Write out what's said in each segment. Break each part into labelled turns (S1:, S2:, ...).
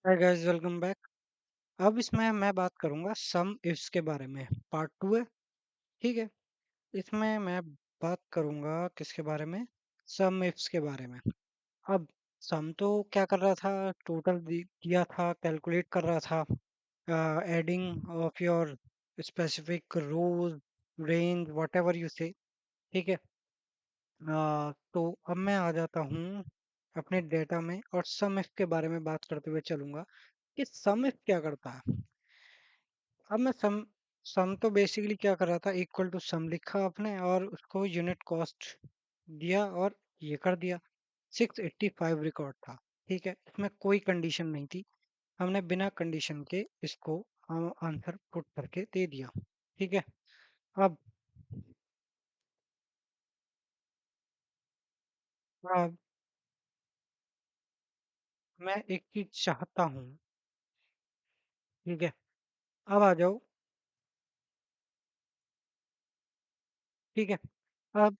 S1: Hi guys, welcome back. अब इसमें मैं बात करूंगा सम इफ्स के बारे में। पार्ट टू है। ठीक है। इसमें मैं बात करूंगा किसके बारे में? सम इफ्स के बारे में। अब सम तो क्या कर रहा था? टोटल दिया था, कैलकुलेट कर रहा था adding of your specific rows, range, whatever you say. ठीक है। तो अब मैं आ जाता हूँ अपने डेटा में और सम इफ के बारे में बात करते हुए चलूंगा कि सम इफ क्या करता है। अब मैं सम सम तो बेसिकली क्या कर रहा था, इक्वल टू सम लिखा आपने और उसको यूनिट कॉस्ट दिया और ये कर दिया। 685 रिकॉर्ड था। ठीक है, इसमें कोई कंडीशन नहीं थी। हमने बिना कंडीशन के इसको आंसर पुट करके दे दिया। ठीक है। अब अब मैं एक चीज चाहता हूँ। ठीक है। अब आ जाओ। ठीक है। अब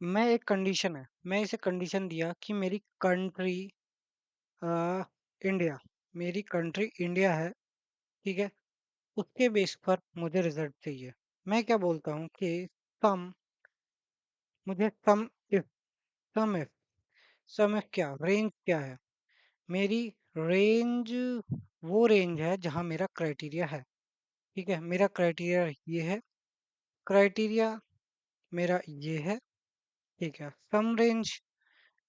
S1: मैं एक कंडीशन है, मैं इसे कंडीशन दिया कि मेरी कंट्री इंडिया, मेरी कंट्री इंडिया है। ठीक है। उसके बेस पर मुझे रिजल्ट चाहिए। मैं क्या बोलता हूँ कि सम, मुझे if sum if sum if क्या रेंज क्या है? मेरी रेंज वो रेंज है जहाँ मेरा क्राइटेरिया है। ठीक है, मेरा क्राइटेरिया ये है। क्राइटेरिया मेरा ये है। ठीक है। सम रेंज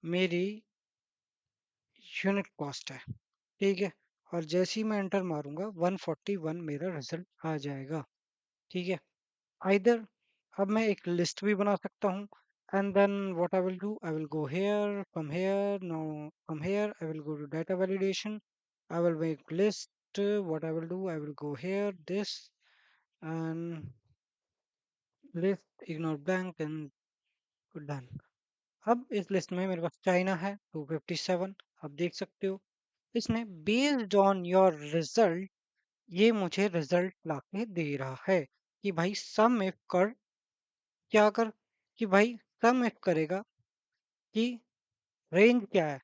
S1: मेरी यूनिट कॉस्ट है। ठीक है। और जैसे ही मैं एंटर मारूंगा 141 मेरा रिजल्ट आ जाएगा। ठीक है। आइदर अब मैं एक लिस्ट भी बना सकता हूँ। And then what I will do, I will go here, from here, no, from here I will go to data validation. I will make list. What I will do, I will go here this and list, ignore blank and done. अब इस list में मेरे पास China है 257। आप देख सकते हो इसने बेस्ड ऑन योर रिजल्ट ये मुझे रिजल्ट लाके दे रहा है कि भाई सम इफ कर, क्या कर, कि भाई सम इफ करेगा कि रेंज क्या है,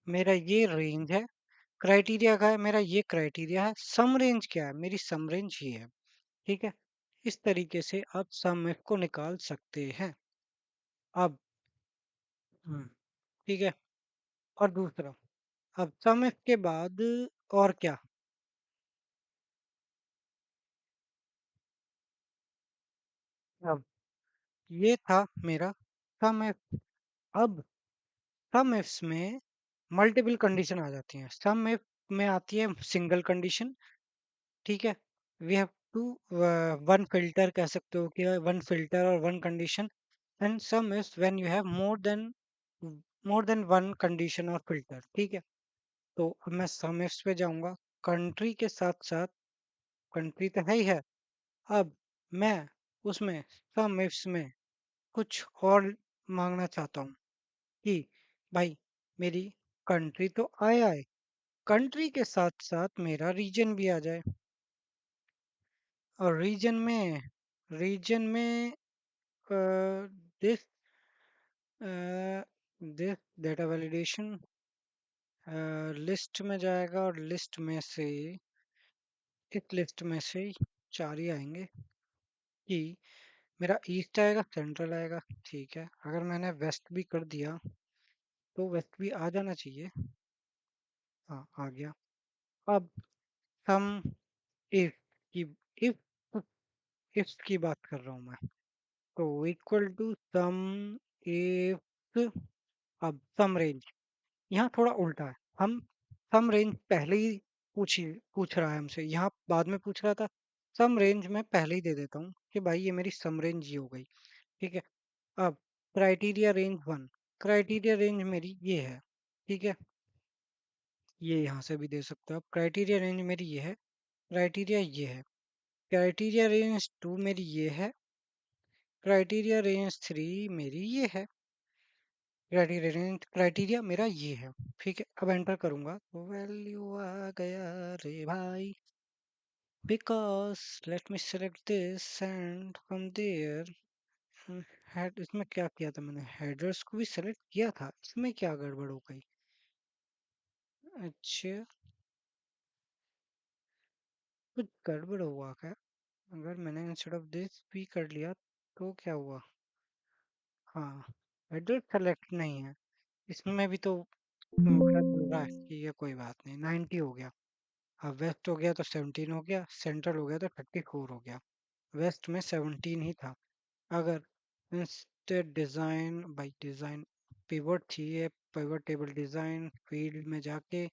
S1: मेरा ये रेंज है। क्राइटेरिया का है, मेरा ये क्राइटेरिया है। सम रेंज क्या है, मेरी सम रेंज ये है। ठीक है। इस तरीके से आप सम इफ को निकाल सकते हैं। अब हम्म, ठीक है। और दूसरा, अब सम इफ के बाद और क्या? अब ये था मेरा सम इफ। अब सम इफ्स में मल्टीपल कंडीशन आ जाती हैं। सम इफ में आती है सिंगल कंडीशन। ठीक है। We have to one filter, कह सकते हो कि वन फिल्टर और one condition. And sum is when you have more than one condition और फिल्टर। ठीक है। तो अब मैं सम इफ्स पे जाऊंगा। कंट्री के साथ साथ, कंट्री तो है ही है। अब मैं उसमें सम इफ्स में कुछ और मांगना चाहता हूँ कि भाई मेरी कंट्री तो आए, कंट्री के साथ साथ मेरा रीजन भी आ जाए। और रीजन में this this data validation list में जाएगा और लिस्ट में से, इस लिस्ट में से चार ही आएंगे कि मेरा ईस्ट आएगा, सेंट्रल आएगा। ठीक है। अगर मैंने वेस्ट भी कर दिया तो वेस्ट भी आ जाना चाहिए। हाँ, आ गया। अब सम इफ की, इफ इफ की बात कर रहा हूँ मैं। तो इक्वल टू सम इफ। अब सम रेंज यहाँ थोड़ा उल्टा है। हम सम रेंज पहले ही पूछ रहा है हमसे, यहाँ बाद में पूछ रहा था। सम रेंज में पहले ही दे देता हूँ कि भाई ये मेरी सम रेंज ये हो गई। ठीक है। अब criteria range one, criteria range मेरी ये है। ठीक है। ये यहाँ से भी दे सकते हो आप। क्राइटेरिया रेंज मेरी ये है, क्राइटेरिया ये है। क्राइटेरिया रेंज टू मेरी ये है। क्राइटेरिया रेंज थ्री मेरी ये है। क्राइटेरिया मेरा ये है। ठीक है। अब एंटर करूंगा तो वैल्यू आ गया रे भाई। Because let me select this and from there. Head, इसमें क्या किया था मैंने? हेडर्स को भी सेलेक्ट किया था, इसमें क्या गड़बड़ हो गई? अच्छा, कुछ गड़बड़ हुआ क्या? अगर मैंने इंस्टेड ऑफ दिस भी कर लिया तो क्या हुआ? हाँ, एड्रेस सेलेक्ट नहीं है। इसमें भी तो गलत बोल रहा है कि ये कोई बात नहीं। 90 हो गया। अब वेस्ट हो गया तो 17 हो गया, सेंट्रल हो गया तो 34 हो गया। वेस्ट में 17 ही था। अगर instead design by design pivot चाहिए, पिवट टेबल डिजाइन फील्ड में जाके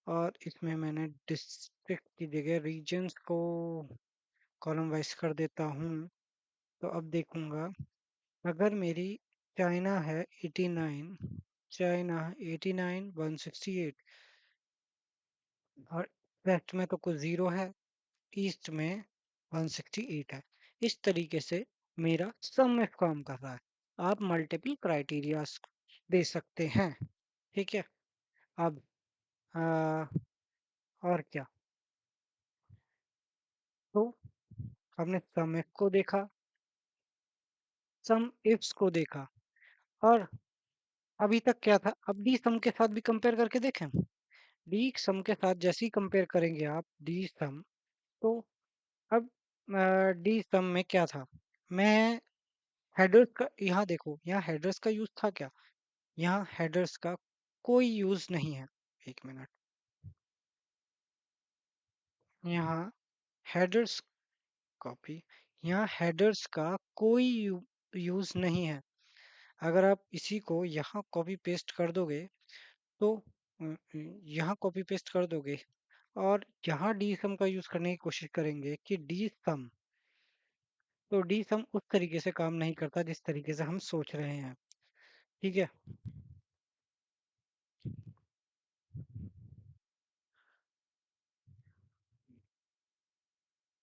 S1: और इसमें मैंने डिस्ट्रिक्ट की जगह रीजन्स को कॉलम वाइज कर देता हूँ। तो अब देखूंगा, अगर मेरी चाइना है 89, चाइना 89 168 और वेस्ट में तो कुछ जीरो है, ईस्ट में 168 है। इस तरीके से मेरा सम में काम कर रहा है। आप मल्टीपल क्राइटेरियाज दे सकते हैं। ठीक है। अब आ, और क्या, तो हमने सम इफ को देखा, सम इफ्स को देखा, और अभी तक क्या था, अब डी सम के साथ भी कंपेयर करके देखें। डी सम के साथ जैसे ही कंपेयर करेंगे आप डी सम, तो अब डी सम में क्या था, मैं हेडर्स का, यहाँ देखो, यहाँ हेडर्स का यूज था क्या? यहाँ हेडर्स का कोई यूज नहीं है। एक मिनट, यहाँ हेडर्स कॉपी, यहाँ हेडर्स का कोई यूज नहीं है। अगर आप इसी को यहाँ कॉपी पेस्ट कर दोगे तो यहाँ कॉपी पेस्ट कर दोगे और यहाँ डी सम का यूज करने की कोशिश करेंगे कि डी सम, तो डी सम उस तरीके से काम नहीं करता जिस तरीके से हम सोच रहे हैं। ठीक है।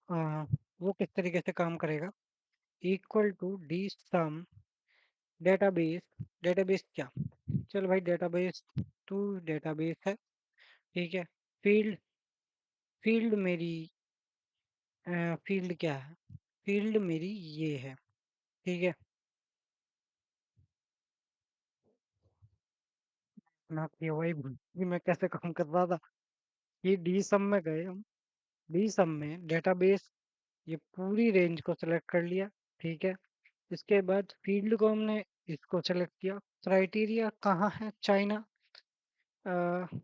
S1: आ, वो किस तरीके से काम करेगा, equal to D sum database, database क्या, चल भाई डेटाबेस, टू डेटाबेस है। ठीक है। फील्ड, फील्ड मेरी फील्ड क्या है, फील्ड मेरी ये है। ठीक है। ना कि वही भूल कि मैं कैसे काम कर रहा था। ये डी सम में गए हम, डी सम में डेटाबेस, ये पूरी रेंज को सेलेक्ट कर लिया। ठीक है। इसके बाद फील्ड को हमने इसको सेलेक्ट किया, क्राइटेरिया कहाँ है, चाइना, अ,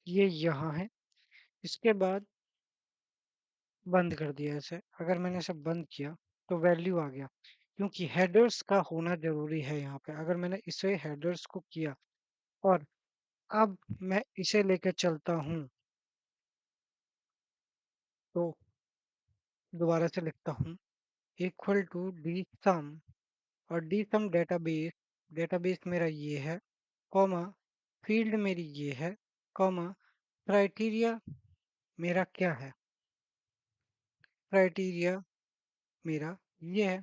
S1: ये यहाँ है। इसके बाद बंद कर दिया इसे। अगर मैंने इसे बंद किया तो वैल्यू आ गया, क्योंकि हेडर्स का होना जरूरी है यहाँ पे। अगर मैंने इसे हेडर्स को किया और अब मैं इसे लेकर चलता हूँ, तो दोबारा से लिखता हूँ, इक्वल टू डी सम, और डी सम डेटाबेस, डेटाबेस मेरा ये है, कॉमा फील्ड मेरी ये है, कॉमा क्राइटेरिया मेरा क्या है, क्राइटेरिया मेरा ये है।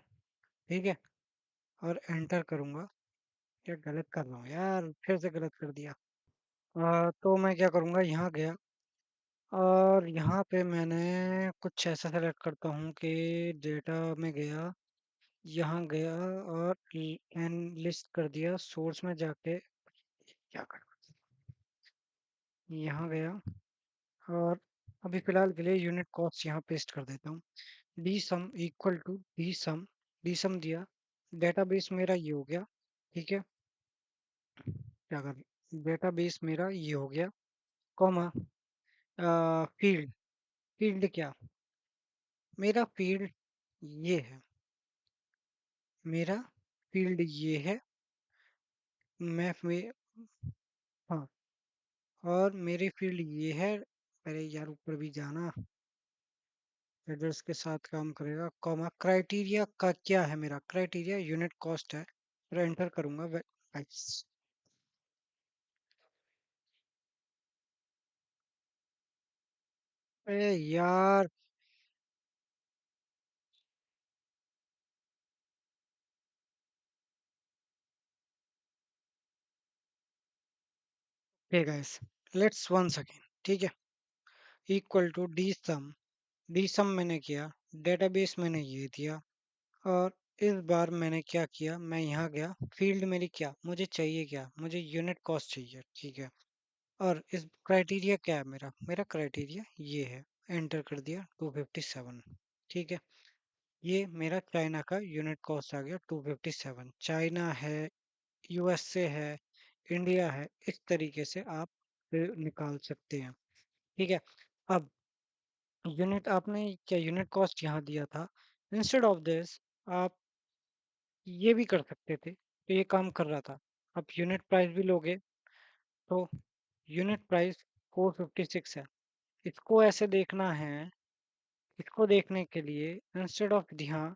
S1: ठीक है। और एंटर करूंगा। क्या गलत कर रहा हूँ यार, फिर से गलत कर दिया। तो मैं क्या करूंगा, यहाँ गया और यहाँ पे मैंने कुछ ऐसा सेलेक्ट करता हूँ कि डेटा में गया, यहाँ गया और एन लिस्ट कर दिया, सोर्स में जाके क्या कर, यहाँ गया और अभी फिलहाल के लिए यूनिट कॉस्ट यहाँ पेस्ट कर देता हूँ। D sum equal to D sum, D sum दिया, डेटाबेस मेरा ये हो गया। ठीक है। क्या कर, डेटाबेस मेरा ये हो गया, कॉमा फील्ड, फील्ड क्या, मेरा फील्ड ये है, मेरा फील्ड ये है, मैथ में, हाँ, और मेरी फील्ड ये है। अरे यार ऊपर भी जाना, एड्रेस के साथ काम करेगा, कॉमा क्राइटेरिया का क्या है, मेरा क्राइटेरिया यूनिट कॉस्ट है। फिर एंटर करूंगा अरे यार, hey guys, let's once again. ठीक है। Equal to D sum, D sum मैंने किया, डेटाबेस मैंने ये दिया, और इस बार मैंने क्या किया, मैं यहाँ गया, फील्ड मेरी क्या, मुझे चाहिए क्या, मुझे यूनिट कॉस्ट चाहिए। ठीक है। और इस क्राइटेरिया क्या है, मेरा मेरा क्राइटेरिया ये है। एंटर कर दिया 257। ठीक है, ये मेरा चाइना का यूनिट कॉस्ट आ गया 257। चाइना है, यूएसए है, इंडिया है, इस तरीके से आप निकाल सकते हैं। ठीक है, अब यूनिट आपने क्या यूनिट कॉस्ट यहाँ दिया था, इंस्टेड ऑफ दिस आप ये भी कर सकते थे, तो ये काम कर रहा था। आप यूनिट प्राइस भी लोगे तो यूनिट प्राइस 456 है। इसको ऐसे देखना है, इसको देखने के लिए इंस्टेड ऑफ यहाँ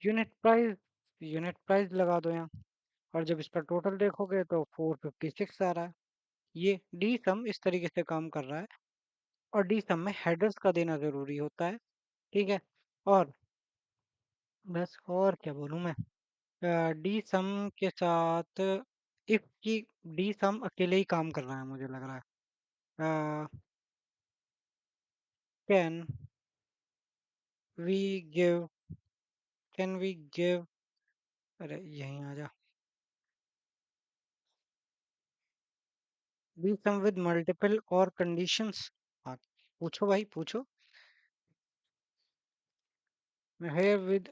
S1: यूनिट प्राइस लगा दो यहाँ, और जब इसका टोटल देखोगे तो 456 आ रहा है। ये डी सम इस तरीके से काम कर रहा है, और डी सम में हेडर्स का देना जरूरी होता है। ठीक है, और बस और क्या बोलूँ मैं, डी सम के साथ इफ की डी सम अकेले ही काम कर रहा है मुझे लग रहा है। Can we give can we give अरे यहीं आ जा, डी सम विद मल्टीपल और कंडीशंस। हाँ, पूछो भाई पूछो। Here with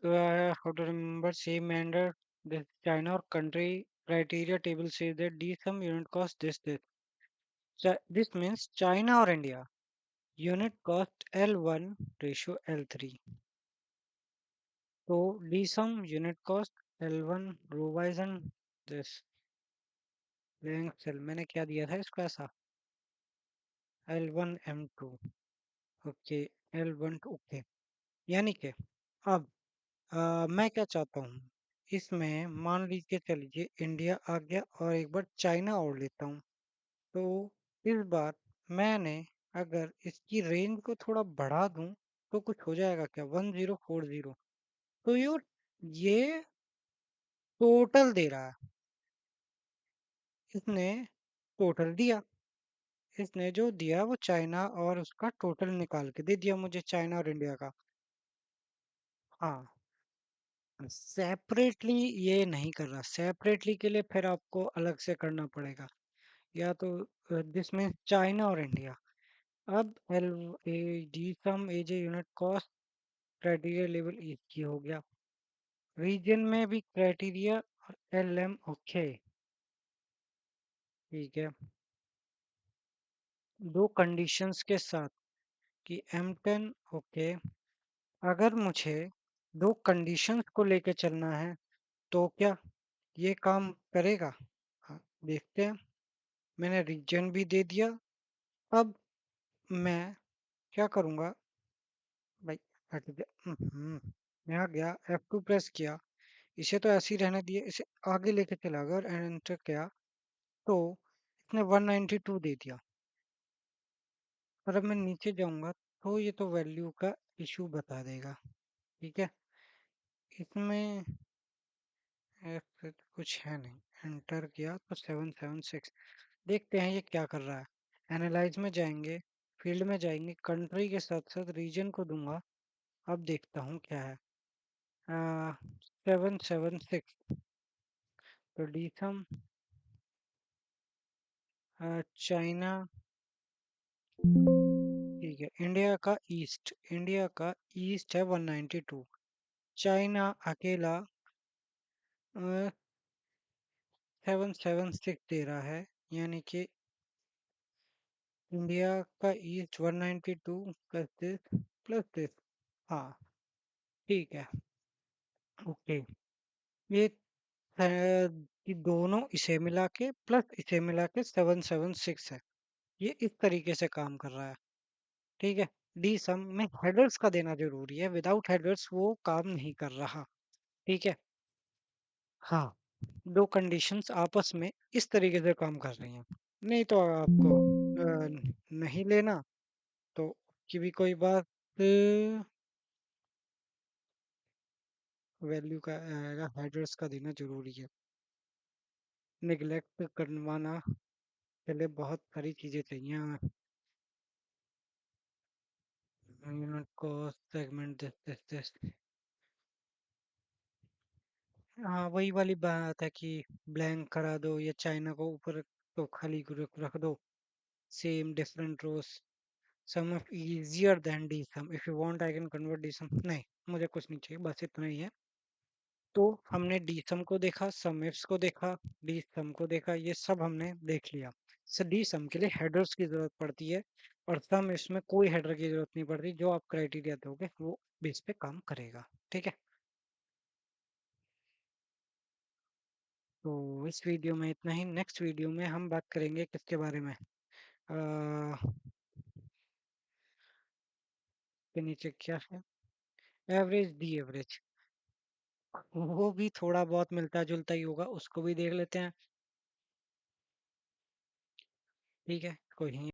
S1: how to remember same manner this China or country criteria table says that D sum unit cost this. This means China or India unit cost L1 ratio L3. So D sum unit cost L1 row wise and this blank cell मैंने क्या दिया था इसको ऐसा L1 M2 okay L1 okay. यानी कि अब मैं क्या चाहता हूँ, इसमें मान लीजिए चलिए इंडिया आ गया और एक बार चाइना और लेता हूँ। तो इस बार मैंने अगर इसकी रेंज को थोड़ा बढ़ा दूं तो कुछ हो जाएगा क्या, 1040। तो ये टोटल दे रहा है, इसने टोटल दिया, इसने जो दिया वो चाइना और उसका टोटल निकाल के दे दिया मुझे, चाइना और इंडिया का। हाँ, सेपरेटली ये नहीं कर रहा, सेपरेटली के लिए फिर आपको अलग से करना पड़ेगा, या तो जिसमें चाइना और इंडिया। अब L A D sum AJ unit cost criteria level एक ही हो गया, रीजन में भी क्राइटेरिया और एल एम ओके। ठीक है, दो कंडीशंस के साथ कि M10 ओके। अगर मुझे दो कंडीशंस को लेके चलना है तो क्या ये काम करेगा? हाँ, देखते हैं। मैंने रीजन भी दे दिया। अब मैं क्या करूँगा भाई, हट जा। यहाँ गया F2 प्रेस किया, इसे तो ऐसे ही रहने दिए, इसे आगे लेके चला गया और एंटर किया तो इसने 192 दे दिया। और अब मैं नीचे जाऊंगा तो ये तो वैल्यू का इशू बता देगा। ठीक है, इसमें कुछ है नहीं, एंटर किया तो 776। देखते हैं ये क्या कर रहा है। एनालाइज में जाएंगे, फील्ड में जाएंगे, कंट्री के साथ साथ रीजन को दूंगा। अब देखता हूँ क्या है। 776 तो डीसम चाइना। ठीक है, इंडिया का ईस्ट है 192, चाइना अकेला 776 दे रहा है, यानी कि इंडिया का ईस्ट 192 प्लस दिस। हाँ, ठीक है, ओके। ये कि दोनों इसे मिला के प्लस इसे मिला के 776 है, ये इस तरीके से काम कर रहा है। ठीक है, डी सम में हेडर्स का देना जरूरी है, विदाउट हेडर्स वो काम नहीं कर रहा। ठीक है, हाँ, दो कंडीशंस आपस में इस तरीके से काम कर रही हैं। नहीं तो आपको नहीं लेना तो की भी कोई बात, वैल्यू का आएगा, हेडर्स का देना जरूरी है। निगलेक्ट करवाना के लिए बहुत सारी चीजें चाहिए हमें। Unit cost segment this. हाँ, वही वाली बात है कि ब्लैंक करा दो या चाइना को ऊपर तो खाली रख रख दो, same different rows. Sum of easier than d sum. If you want I can convert d sum. नहीं, मुझे कुछ नहीं चाहिए, बस इतना ही है। तो हमने डी सम को देखा, सम इफ्स को देखा, डी सम को देखा, ये सब हमने देख लिया। डी सम के लिए हेडर्स की जरूरत पड़ती है और सम इफ्स में कोई हेडर की जरूरत नहीं पड़ती। जो आप क्राइटेरिया दोगे वो बेस पे काम करेगा। ठीक है, तो इस वीडियो में इतना ही। नेक्स्ट वीडियो में हम बात करेंगे किसके बारे में, के नीचे क्या है, एवरेज डी एवरेज। वो भी थोड़ा बहुत मिलता जुलता ही होगा, उसको भी देख लेते हैं। ठीक है, कोई नहीं।